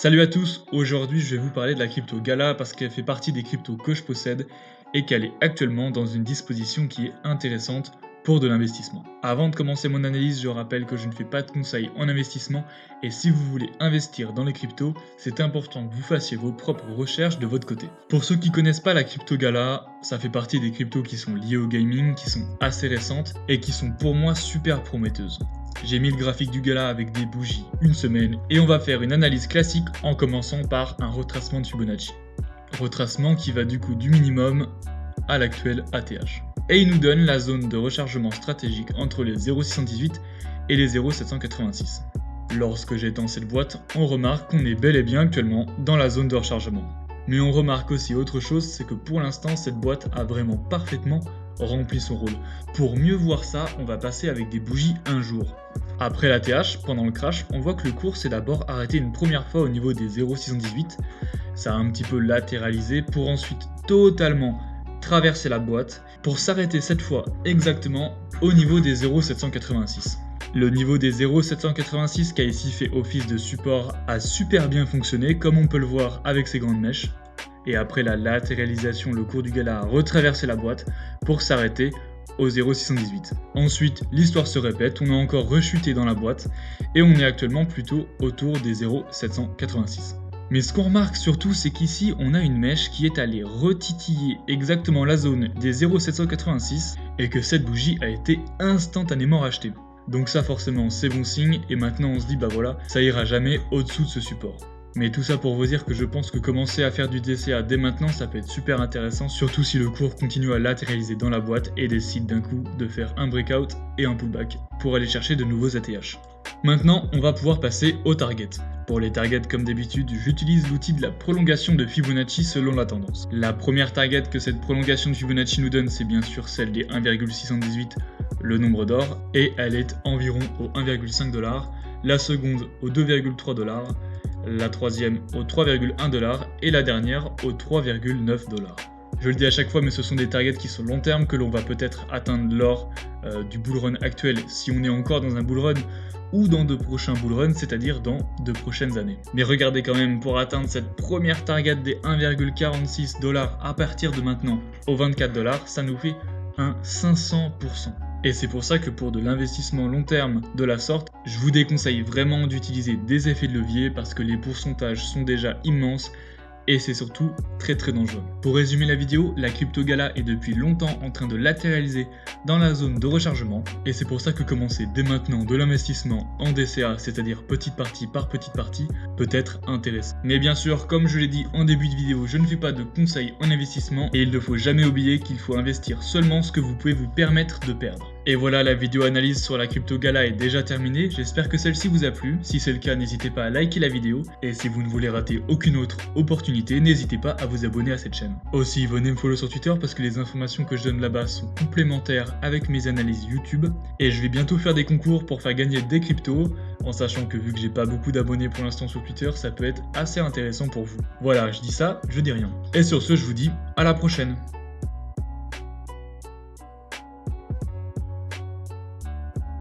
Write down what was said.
Salut à tous, aujourd'hui je vais vous parler de la crypto Gala parce qu'elle fait partie des cryptos que je possède et qu'elle est actuellement dans une disposition qui est intéressante pour de l'investissement. Avant de commencer mon analyse, je rappelle que je ne fais pas de conseils en investissement et si vous voulez investir dans les cryptos, c'est important que vous fassiez vos propres recherches de votre côté. Pour ceux qui connaissent pas la crypto Gala, ça fait partie des cryptos qui sont liées au gaming, qui sont assez récentes et qui sont pour moi super prometteuses. J'ai mis le graphique du gala avec des bougies une semaine et on va faire une analyse classique en commençant par un retracement de Fibonacci. Retracement qui va du coup du minimum à l'actuel ATH. Et il nous donne la zone de rechargement stratégique entre les 0,618 et les 0,786. Lorsque j'étends cette boîte, on remarque qu'on est bel et bien actuellement dans la zone de rechargement. Mais on remarque aussi autre chose, c'est que pour l'instant cette boîte a vraiment parfaitement rempli son rôle. Pour mieux voir ça, on va passer avec des bougies un jour. Après l'ATH, pendant le crash, on voit que le cours s'est d'abord arrêté une première fois au niveau des 0,618. Ça a un petit peu latéralisé pour ensuite totalement traverser la boîte pour s'arrêter cette fois exactement au niveau des 0,786. Le niveau des 0,786 qui a ici fait office de support a super bien fonctionné comme on peut le voir avec ces grandes mèches. Et après la latéralisation, le cours du gala a retraversé la boîte pour s'arrêter au 0,618. Ensuite, l'histoire se répète, on a encore rechuté dans la boîte et on est actuellement plutôt autour des 0,786. Mais ce qu'on remarque surtout, c'est qu'ici, on a une mèche qui est allée retitiller exactement la zone des 0,786 et que cette bougie a été instantanément rachetée. Donc ça forcément c'est bon signe et maintenant on se dit bah voilà, ça ira jamais au-dessous de ce support. Mais tout ça pour vous dire que je pense que commencer à faire du DCA dès maintenant ça peut être super intéressant, surtout si le cours continue à latéraliser dans la boîte et décide d'un coup de faire un breakout et un pullback pour aller chercher de nouveaux ATH. Maintenant on va pouvoir passer aux targets. Pour les targets comme d'habitude, j'utilise l'outil de la prolongation de Fibonacci selon la tendance. La première target que cette prolongation de Fibonacci nous donne c'est bien sûr celle des 1,618, le nombre d'or, et elle est environ au 1,5$, la seconde au 2,3$, la troisième au 3,1$ et la dernière au 3,9$. Je le dis à chaque fois, mais ce sont des targets qui sont long terme, que l'on va peut-être atteindre lors du bullrun actuel si on est encore dans un bullrun ou dans de prochains bullruns, c'est-à-dire dans de prochaines années. Mais regardez quand même, pour atteindre cette première target des 1,46$ à partir de maintenant au 24$, ça nous fait un 500%. Et c'est pour ça que pour de l'investissement long terme de la sorte, je vous déconseille vraiment d'utiliser des effets de levier parce que les pourcentages sont déjà immenses et c'est surtout très dangereux. Pour résumer la vidéo, la crypto Gala est depuis longtemps en train de latéraliser dans la zone de rechargement et c'est pour ça que commencer dès maintenant de l'investissement en DCA, c'est-à-dire petite partie par petite partie, peut être intéressant. Mais bien sûr, comme je l'ai dit en début de vidéo, je ne fais pas de conseils en investissement et il ne faut jamais oublier qu'il faut investir seulement ce que vous pouvez vous permettre de perdre. Et voilà, la vidéo analyse sur la crypto Gala est déjà terminée, j'espère que celle-ci vous a plu. Si c'est le cas, n'hésitez pas à liker la vidéo et si vous ne voulez rater aucune autre opportunité, n'hésitez pas à vous abonner à cette chaîne. Aussi, venez me follow sur Twitter parce que les informations que je donne là-bas sont complémentaires avec mes analyses YouTube et je vais bientôt faire des concours pour faire gagner des cryptos, en sachant que vu que j'ai pas beaucoup d'abonnés pour l'instant sur Twitter, ça peut être assez intéressant pour vous. Voilà, je dis ça, je dis rien. Et sur ce, je vous dis à la prochaine.